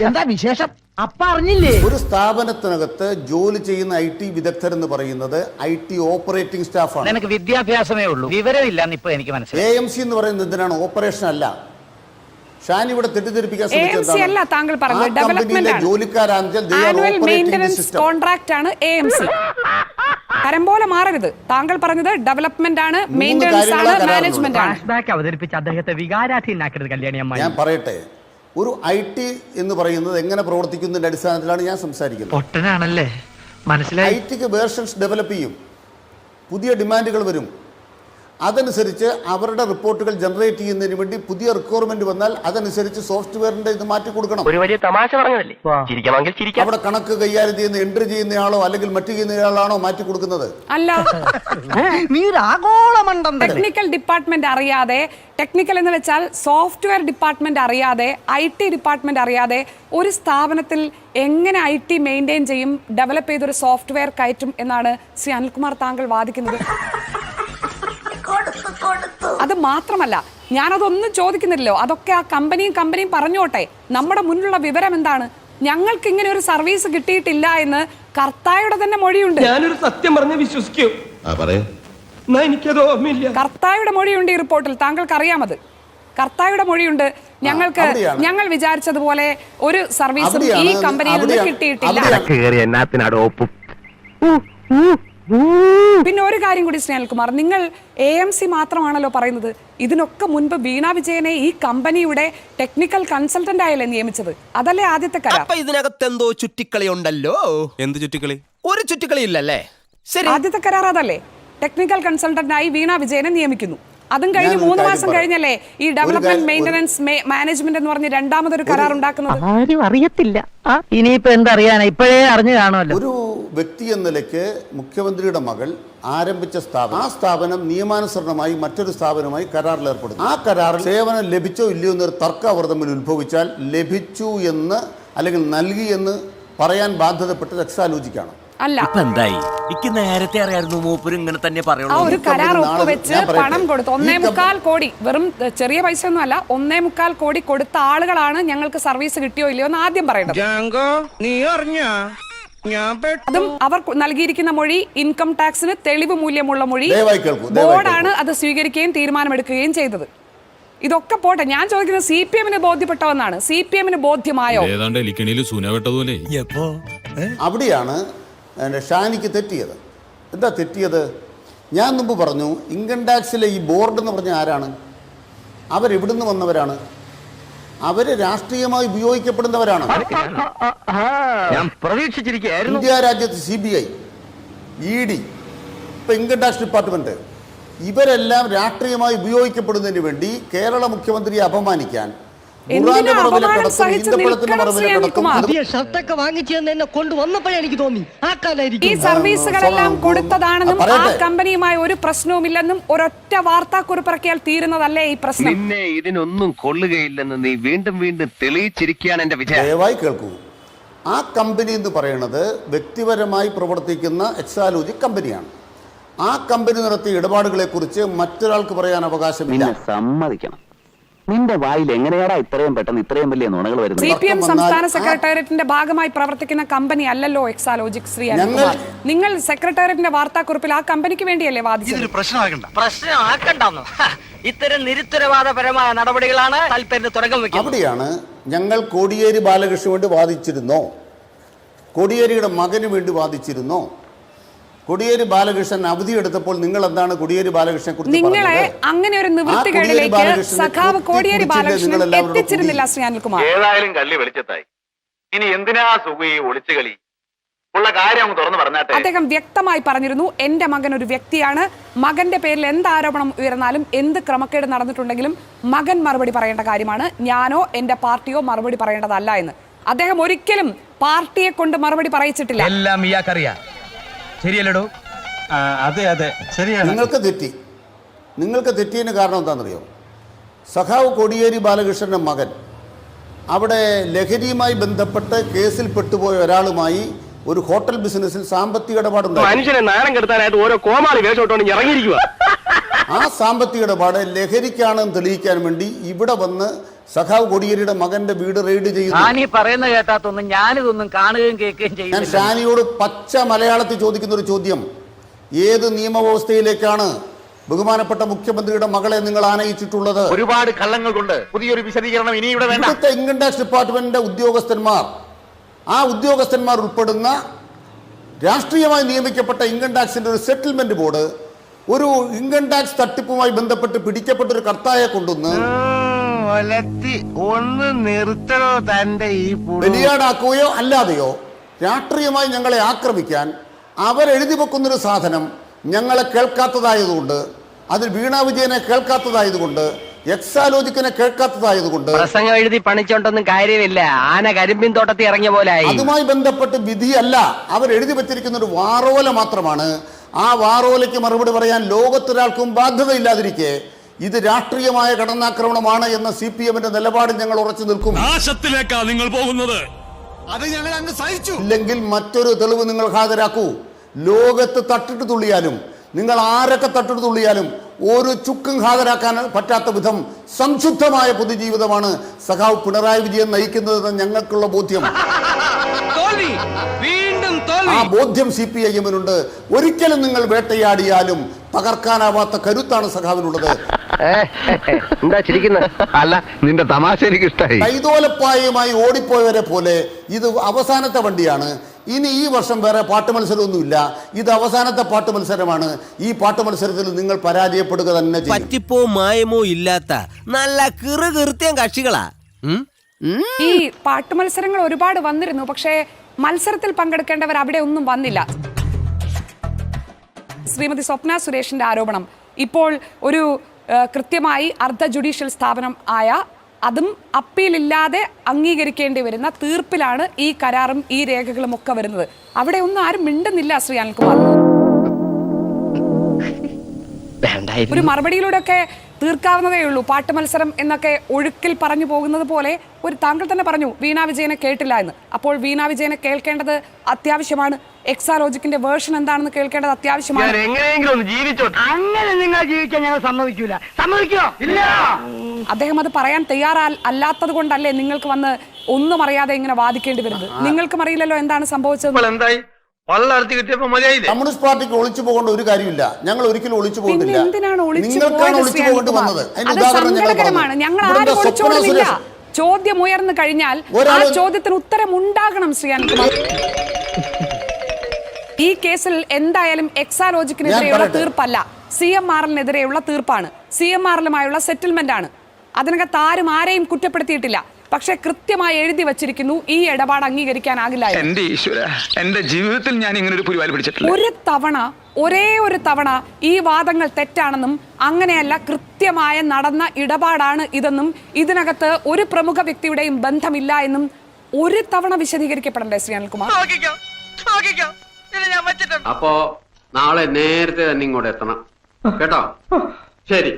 എന്താ വിശേഷം? അപ്പ അറിഞ്ഞില്ലേ? ഒരു സ്ഥാപനത്തിനകത്ത് ജോലി ചെയ്യുന്ന IT വിദഗ്ധരെന്ന് പറയുന്നത് IT ഓപ്പറേറ്റിംഗ് സ്റ്റാഫാണ്. എനിക്ക് വിദ്യാഭ്യാസമേ ഉള്ളൂ, വിവരമില്ല ഇപ്പൊ എനിക്ക് മനസ്സിലായി. AMC എന്ന് പറയുന്നത് എന്തിനാണ്? ഓപ്പറേഷൻ അല്ല. ഷാൻ ഇവിടെ തെറ്റിദ്ധരിപ്പിക്കാൻ ശ്രമിച്ചതാണ്. ജോലിക്കാരാണെങ്കിൽ കോൺട്രാക്ട് ആണ് AMC. തരം പോലെ മാറരുത്. താങ്കൾ പറഞ്ഞത് ഡെവലപ്മെന്റ് ആണ്, മെയിന്റനൻസ് ആണ്, മാനേജ്മെന്റ് ആണ്. അവതരിപ്പിച്ച അദ്ദേഹത്തെ വികാരാധീനാക്കരുത് കല്യാണിയമ്മ. ഞാൻ പറയട്ടെ, ഒരു IT എന്ന് പറയുന്നത് എങ്ങനെ പ്രവർത്തിക്കുന്നതിന്റെ അടിസ്ഥാനത്തിലാണ് ഞാൻ സംസാരിക്കുന്നത്. ഒട്ടനാണല്ലേ, മനസ്സിലായി. ITക്ക് വേർഷൻസ് ഡെവലപ്പ് ചെയ്യും, പുതിയ ഡിമാൻഡുകൾ വരും, അതനുസരിച്ച് അവരുടെ റിപ്പോർട്ടുകൾ ജനറേറ്റ് ചെയ്യുന്നതിന് വേണ്ടി പുതിയ റിക്വയർമെന്റ് വന്നാൽ അതനുസരിച്ച് സോഫ്റ്റ്വെയറിന്റെ ഇത് മാറ്റി കൊടുക്കണം. ഒരു വലിയ തമാശ പറഞ്ഞതല്ലേ, ചിരിക്കാമെങ്കിൽ ചിരിക്കാം. അവിടെ കണക്ക് കൈകാര്യം ചെയ്യുന്ന എൻട്രി ചെയ്യുന്നയാളോ അല്ലെങ്കിൽ മറ്റു ചെയ്യുന്നയാളാണോ മാറ്റി കൊടുക്കുന്നത്? അല്ല, ടെക്നിക്കൽ ഡിപ്പാർട്ട്മെന്റ് അറിയാതെ, ടെക്നിക്കൽ എന്ന് വെച്ചാൽ സോഫ്റ്റ്വെയർ ഡിപ്പാർട്ട്മെന്റ് അറിയാതെ, IT ഡിപ്പാർട്ട്മെന്റ് അറിയാതെ ഒരു സ്ഥാപനത്തിൽ എങ്ങനെ IT മെയിൻറ്റെയിൻ ചെയ്യും, ഡെവലപ്പ് ചെയ്തൊരു സോഫ്റ്റ്വെയർ കയറ്റും എന്നാണ് ശ്രീ അനിൽകുമാർ താങ്കൾ വാദിക്കുന്നത്? അത് മാത്രമല്ല, ഞാനതൊന്നും ചോദിക്കുന്നില്ലല്ലോ, അതൊക്കെ ആ കമ്പനിയും പറഞ്ഞോട്ടെ. നമ്മുടെ മുന്നിലുള്ള വിവരം എന്താണ്? ഞങ്ങൾക്ക് ഇങ്ങനെ ഒരു സർവീസ് കിട്ടിയിട്ടില്ല എന്ന് കർത്തായുടെ തന്നെ മൊഴിയുണ്ട്. ഞാനൊരു സത്യം പറഞ്ഞ് വിശ്വസിക്കൂ. കർത്തായുടെ മൊഴിയുണ്ട് ഈ റിപ്പോർട്ടിൽ, താങ്കൾക്ക് അറിയാമത്. കർത്തായുടെ മൊഴിയുണ്ട്. ഞങ്ങൾ വിചാരിച്ചതുപോലെ ഒരു സർവീസും ഈ കമ്പനിയിൽ നിന്ന് കിട്ടിയിട്ടില്ല. പിന്നെ ഒരു കാര്യം കൂടി ശ്രീ അനിൽകുമാർ, നിങ്ങൾ AMC മാത്രമാണല്ലോ പറയുന്നത്. ഇതിനൊക്കെ മുൻപ് വീണ വിജയനെ ഈ കമ്പനിയുടെ ടെക്നിക്കൽ കൺസൾട്ടന്റ് ആയല്ലേ നിയമിച്ചത്? അതല്ലേ ആദ്യത്തെ കരാർ? ഇതിനകത്ത് എന്തോ ചുറ്റിക്കളി ഉണ്ടല്ലോ. എന്ത് ചുറ്റിക്കളി? ഒരു ചുറ്റിക്കളി ഇല്ലല്ലേ? ശരി, ആദ്യത്തെ കരാർ അതല്ലേ? ടെക്നിക്കൽ കൺസൾട്ടന്റ് ആയി വീണ വിജയനെ നിയമിക്കുന്നു. അതും കഴിഞ്ഞ് 3 മാസം കഴിഞ്ഞല്ലേ ഈ ഡെവലപ്മെന്റ്, മെയിന്റനൻസ്, മാനേജ്മെന്റ് എന്ന് പറഞ്ഞ് രണ്ടാമതൊരു കരാർ ഉണ്ടാക്കുന്നത്? ആരും അറിയത്തില്ല. ഇനിയിപ്പോ എന്തറിയാനാ, ഇപ്പോഴേ അറിഞ്ഞു കാണുമല്ലോ. ഒരു വ്യക്തി എന്ന നിലയ്ക്ക് മുഖ്യമന്ത്രിയുടെ മകൾ ആരംഭിച്ച സ്ഥാപനം, ആ സ്ഥാപനം നിയമാനുസരണമായി മറ്റൊരു സ്ഥാപനമായി കരാറിൽ ഏർപ്പെടുന്നു. ആ കരാറിൽ സേവനം ലഭിച്ചോ ഇല്ലയോ എന്നൊരു തർക്കം അവർ തമ്മിൽ ഉത്ഭവിച്ചാൽ ലഭിച്ചു എന്ന് അല്ലെങ്കിൽ നൽകി എന്ന് പറയാൻ ബാധ്യതപ്പെട്ടത് എക്സാലോജിക്കാണ്. അല്ല, നേരത്തെ അറിയായിരുന്നു മൂപ്പര് ഇങ്ങനെ തന്നെ പറയുള്ളൂ. ആ ഒരു കരാർ ഒപ്പുവെച്ച് പണം കൊടുത്തു 1.25 കോടി, വെറും ചെറിയ പൈസ ഒന്നും അല്ല, 1.25 കോടി കൊടുത്ത ആളുകളാണ് ഞങ്ങൾക്ക് സർവീസ് കിട്ടിയോ ഇല്ലയോ എന്ന് ആദ്യം പറയണം. അതും അവർ നൽകിയിരിക്കുന്ന മൊഴി ഇൻകം ടാക്സിന് തെളിവ് മൂല്യമുള്ള മൊഴി. ബോർഡാണ് അത് സ്വീകരിക്കുകയും തീരുമാനമെടുക്കുകയും ചെയ്തത്. ഇതൊക്കെ പോട്ടെ, ഞാൻ ചോദിക്കുന്നത് CPM-ന് ബോധ്യപ്പെട്ടവന്നാണ്. CPM-ന് ബോധ്യമായോ? അവിടെയാണ് ഷാനിക്ക് തെറ്റിയത്. എന്താ തെറ്റിയത്? ഞാൻ മുമ്പ് പറഞ്ഞു, ഇൻകം ടാക്സിലെ ഈ ബോർഡ് എന്ന് പറഞ്ഞാൽ ആരാണ്? അവരെവിടുന്ന് വന്നവരാണ്? അവര് രാഷ്ട്രീയമായി ഉപയോഗിക്കപ്പെടുന്നവരാണ്. ഇന്ത്യ രാജ്യത്ത് CBI, ED, ഇപ്പൊ ഇൻകം ടാക്സ് ഡിപ്പാർട്ട്മെന്റ്, ഇവരെല്ലാം രാഷ്ട്രീയമായി ഉപയോഗിക്കപ്പെടുന്നതിന് വേണ്ടി കേരള മുഖ്യമന്ത്രിയെ അപമാനിക്കാൻ ഈ സർവീസുകളെല്ലാം കൊടുത്തതാണെന്നും ആ കമ്പനിയുമായി ഒരു പ്രശ്നവുമില്ലെന്നും ഒരൊറ്റ വാർത്താക്കുറിപ്പിറക്കിയാൽ തീരുന്നതല്ലേ ഈ പ്രശ്നം? നിന്നെ ഇതിനൊന്നും കൊള്ളുകയില്ലെന്ന് നീ വീണ്ടും വീണ്ടും തെളിയിച്ചിരിക്കുകയാണ് എന്റെ വിജയം. ദയവായി കേൾക്കൂ. ആ കമ്പനി എന്ന് പറയുന്നത് വ്യക്തിപരമായി പ്രവർത്തിക്കുന്ന എക്സാലോജി കമ്പനിയാണ്. ആ കമ്പനി നടത്തിയ ഇടപാടുകളെ കുറിച്ച് മറ്റൊരാൾക്ക് പറയാൻ അവകാശമില്ല. സമ്മതിക്കണം. നിന്റെ വായിൽ എങ്ങനെയാടാ ഇത്രയും പെട്ടെന്ന് ഇത്രയും വലിയ നുണകൾ വരുന്നത്? CPM സംസ്ഥാന സെക്രട്ടേറിയറ്റിന്റെ ഭാഗമായി പ്രവർത്തിക്കുന്ന കമ്പനി അല്ലല്ലോ എക്സാലോജിക്. ശ്രീ അനിൽകുമാർ, നിങ്ങൾ സെക്രട്ടേറിയറ്റിന്റെ വാർത്താക്കുറിപ്പിൽ ആ കമ്പനിക്ക് വേണ്ടിയല്ലേ വാദിച്ചത്? പ്രശ്നമാക്കണ്ടെന്നോ? ഇത്തരം നിരുത്തരവാദപരമായ നടപടികളാണ് താല്പര്യം തുടക്കം വെക്കുന്നത്. അവിടെയാണ് ഞങ്ങൾ കോടിയേരി ബാലകൃഷ്ണന് വേണ്ടി വാദിച്ചിരുന്നോ? കോടിയേരിയുടെ മകന് വേണ്ടി വാദിച്ചിരുന്നോ? കോടിയേരി ബാലകൃഷ്ണൻ അവധിയെടുത്തപ്പോൾ നിങ്ങൾ എന്താണ് കോടിയേരി ബാലകൃഷ്ണനെ കുറിച്ച് നിങ്ങളെ അങ്ങനെ ഒരു നിവൃത്തികളിലേക്ക് സഖാവ് കോടിയേരി ബാലകൃഷ്ണൻ എത്തിച്ചിരുന്നില്ല ശ്രീ അനിൽകുമാർ. ഏതായാലും കള്ളി വെളിച്ചത്തായി. ഇനി എന്തിനാ സുഖി ഒളിച്ചു കളി? ഉള്ള കാര്യം തുറന്നു പറഞ്ഞാട്ടെ. അദ്ദേഹം വ്യക്തമായി പറഞ്ഞിരുന്നു, എന്റെ മകൻ ഒരു വ്യക്തിയാണ്, മകന്റെ പേരിൽ എന്ത് ആരോപണം ഉയർന്നാലും എന്ത് ക്രമക്കേട് നടന്നിട്ടുണ്ടെങ്കിലും മകൻ മറുപടി പറയേണ്ട കാര്യമാണ്, ഞാനോ എന്റെ പാർട്ടിയോ മറുപടി പറയേണ്ടതല്ല എന്ന്. അദ്ദേഹം ഒരിക്കലും പാർട്ടിയെ കൊണ്ട് മറുപടി പറയിച്ചിട്ടില്ല. എല്ലാം ഇയാൾക്കറിയാം. ശരിയല്ലടോ? അതെ അതെ ശരിയാണ്. നിങ്ങൾക്ക് തെറ്റിയതിന് കാരണം എന്താണെന്നറിയോ? സഖാവ് കോടിയേരി ബാലകൃഷ്ണന്റെ മകൻ അവിടെ ലഹരിയുമായി ബന്ധപ്പെട്ട് കേസിൽ പെട്ടുപോയ ഒരാളുമായി ഒരു ഹോട്ടൽ ബിസിനസ്സിൽ സാമ്പത്തിക ഇടപാടുണ്ടായി. മനുഷ്യനെ നാണം കെടുത്താനായിട്ട് ഓരോ കോമാളി വേഷോട്ടോണ്ട് ഇറങ്ങിയിരിക്കുക. ആ സാമ്പത്തിക ഇടപാട് ലഹരിക്കാണെന്ന് തെളിയിക്കാൻ വേണ്ടി ഇവിടെ വന്ന് സഖാവ് കോടിയേരിയുടെ മകന്റെ വീട് റെയ്ഡ് ചെയ്യുന്നു. ഷാനി പറയുന്ന കേട്ടാത്തൊന്നും ഞാനിതൊന്നും കാണുകയും കേൾക്കുകയും ഞാൻ ചെയ്യുന്നില്ല. ഷാനിയോട് പച്ച മലയാളത്തിൽ ചോദിക്കുന്ന ഒരു ചോദ്യം, ഏത് നിയമവ്യവസ്ഥയിലേക്കാണ് ബഹുമാനപ്പെട്ട മുഖ്യമന്ത്രിയുടെ മകളെ നിങ്ങൾ ആനയിച്ചിട്ടുള്ളത്? ഒരുപാട് കള്ളങ്ങൾ കൊണ്ട് പുതിയൊരു വിശദീകരണം ഇനി ഇവിടെ വേണ്ട. ഇവിടുത്തെ ഇൻകം ടാക്സ് ഡിപ്പാർട്ട്മെന്റിന്റെ ഉദ്യോഗസ്ഥന്മാർ, ആ ഉദ്യോഗസ്ഥന്മാർ ഉൾപ്പെടുന്ന രാഷ്ട്രീയമായി നിയമിക്കപ്പെട്ട ഇൻകം ടാക്സിന്റെ ഒരു സെറ്റിൽമെന്റ് ബോർഡ് ഒരു ഇൻകം ടാക്സ് തട്ടിപ്പുമായി ബന്ധപ്പെട്ട് പിടിക്കപ്പെട്ട ഒരു കർത്തായെ കൊണ്ടുവന്ന് ഒന്ന് നിർത്തണോ തന്റെ ഈ ബലിയാടാക്കുകയോ അല്ലാതെയോ രാഷ്ട്രീയമായി ഞങ്ങളെ ആക്രമിക്കാൻ അവരെഴുതി വെക്കുന്നൊരു സാധനം ഞങ്ങളെ കേൾക്കാത്തതായതുകൊണ്ട്, അതിൽ വീണ വിജയനെ കേൾക്കാത്തതായതുകൊണ്ട്, എക്സാലോജിക്കിനെ കേൾക്കാത്തതായതുകൊണ്ട് പ്രസംഗം എഴുതി പണിച്ചോണ്ടൊന്നും കാര്യമില്ല. ആന കരിമ്പിൻ തോട്ടത്തിൽ ഇറങ്ങിയ പോലെ അതുമായി ബന്ധപ്പെട്ട് വിധിയല്ല, അവരെഴുതി വെച്ചിരിക്കുന്ന ഒരു വാറോല മാത്രമാണ്. ആ വാറോലയ്ക്ക് മറുപടി പറയാൻ ലോകത്തൊരാൾക്കും ബാധ്യതയില്ലാതിരിക്കെ ഇത് രാഷ്ട്രീയമായ കടന്നാക്രമണമാണ് എന്ന CPM-ന്റെ നിലപാടിൽ ഞങ്ങൾ ഉറച്ചു നിൽക്കും. നാശത്തിലേക്കാ നിങ്ങൾ പോകുന്നത്. ഇല്ലെങ്കിൽ മറ്റൊരു തെളിവ് നിങ്ങൾ ഹാജരാക്കൂ. ലോകത്ത് തട്ടിട്ട് തുള്ളിയാലും, നിങ്ങൾ ആരൊക്കെ തട്ടിട്ട് തുള്ളിയാലും ഒരു ചുക്കും ഹാജരാക്കാൻ പറ്റാത്ത വിധം സംശുദ്ധമായ പൊതുജീവിതമാണ് സഖാവ് പിണറായി വിജയൻ നയിക്കുന്നതെന്ന് ഞങ്ങൾക്കുള്ള ബോധ്യം. ആ ബോധ്യം CPIM-നുണ്ട്. ഒരിക്കലും നിങ്ങൾ വേട്ടയാടിയാലും തകർക്കാനാവാത്ത കരുത്താണ് സഖാവിനുള്ളത്. എന്താ ചിരിക്കുന്നത്? അല്ല, നിന്റെ തമാശ എനിക്ക് ഇഷ്ടായി. കൈതോലപ്പായുമായി ഓടിപ്പോയവരെ പോലെ ഇത് അവസാനത്തെ വണ്ടിയാണ്. ഇനി ഈ വർഷം വേറെ പാട്ട് മത്സരമൊന്നുമില്ല. ഇത് അവസാനത്തെ പാട്ട് മത്സരമാണ്. ഈ പാട്ട് മത്സരത്തിൽ നിങ്ങൾ പരാജയപ്പെടുക തന്നെ ചെയ്യും. പറ്റിപ്പോ മായമോ ഇല്ലാത്ത നല്ല കീർത്തിയം കക്ഷികളാ. ഈ പാട്ട് മത്സരങ്ങൾ ഒരുപാട് വന്നിരുന്നു, പക്ഷേ മത്സരത്തിൽ പങ്കെടുക്കേണ്ടവർ അവിടെ ഒന്നും വന്നില്ല. ശ്രീമതി സ്വപ്ന സുരേഷിന്റെ ആരോപണം ഇപ്പോൾ ഒരു കൃത്യമായി അർദ്ധ ജുഡീഷ്യൽ സ്ഥാപനം ആയ, അതും അപ്പീലില്ലാതെ അംഗീകരിക്കേണ്ടി വരുന്ന തീർപ്പിലാണ് ഈ കരാറും ഈ രേഖകളും ഒക്കെ വരുന്നത്. അവിടെ ഒന്നും ആരും മിണ്ടുന്നില്ല. ശ്രീ അനിൽകുമാർ, ഒരു മറുപടിയിലൂടെ ഒക്കെ തീർക്കാവുന്നതേ ഉള്ളൂ. പാട്ട് മത്സരം എന്നൊക്കെ ഒഴുക്കിൽ പറഞ്ഞു പോകുന്നത് പോലെ ഒരു താങ്കൾ തന്നെ പറഞ്ഞു വീണ വിജയനെ കേട്ടില്ല എന്ന്. അപ്പോൾ വീണ വിജയനെ കേൾക്കേണ്ടത് അത്യാവശ്യമാണ്. എക്സാലോജിക്കിന്റെ വേർഷൻ എന്താണെന്ന് കേൾക്കേണ്ടത് അത്യാവശ്യമാണ്. അങ്ങനെ നിങ്ങൾ ജീവിക്കാൻ ഞങ്ങൾ സമ്മതിക്കൂല. സമ്മതിക്കോ? ഇല്ല. അദ്ദേഹം അത് പറയാൻ അല്ലാത്തത് കൊണ്ടല്ലേ നിങ്ങൾക്ക് വന്ന് ഒന്നും അറിയാതെ ഇങ്ങനെ വാദിക്കേണ്ടി വരുന്നത്? നിങ്ങൾക്കും അറിയില്ലല്ലോ എന്താണ് സംഭവിച്ചത്. എന്തായി കമ്മ്യൂണിസ്റ്റ് പാർട്ടിക്ക് ഒളിച്ചു പോകേണ്ട ഒരു കാര്യമില്ല. ഞങ്ങൾ ഒരിക്കലും ഒളിച്ചു പോകുന്നില്ല. നിങ്ങൾക്കാണ് ഒളിച്ചു പോകേണ്ടി വന്നത്. അതിന്റെ ഉദാഹരണം ഞങ്ങൾ ആരും ഒളിച്ചോടുന്നില്ല. ചോദ്യം ഉയർന്നു കഴിഞ്ഞാൽ ആ ചോദ്യത്തിന് ഉത്തരം ഉണ്ടാകണം. ശ്രീ അനിൽകുമാർ, ഈ കേസിൽ എന്തായാലും എക്സാലോജിക്കിനെതിരെയുള്ള തീർപ്പല്ല, CMRL-നെതിരെയുള്ള തീർപ്പാണ്. CMRL-ലുമായുള്ള സെറ്റിൽമെന്റ് ആണ്. അതിനകത്ത് ആരും ആരെയും കുറ്റപ്പെടുത്തിയിട്ടില്ല. പക്ഷെ കൃത്യമായി എഴുതി വച്ചിരിക്കുന്നു ഈ ഇടപാട് അംഗീകരിക്കാനാകില്ല. എന്റെ ഈശ്വര, എന്റെ ജീവിതത്തിൽ ഞാൻ ഇങ്ങനെ ഒരു പുലിവാൽ പിടിച്ചിട്ടില്ല. ഒരേ ഒരു തവണ ഈ വാദങ്ങൾ തെറ്റാണെന്നും അങ്ങനെയല്ല കൃത്യമായ നടന്ന ഇടപാടാണ് ഇതെന്നും ഇതിനകത്ത് ഒരു പ്രമുഖ വ്യക്തിയുടെയും ബന്ധമില്ല എന്നും ഒരു തവണ വിശദീകരിക്കപ്പെടണ്ടേ ശ്രീ അനിൽകുമാർ? അപ്പോ നാളെ നേരത്തെ തന്നെ ഇങ്ങോട്ട് എത്തണം കേട്ടോ. ശരി.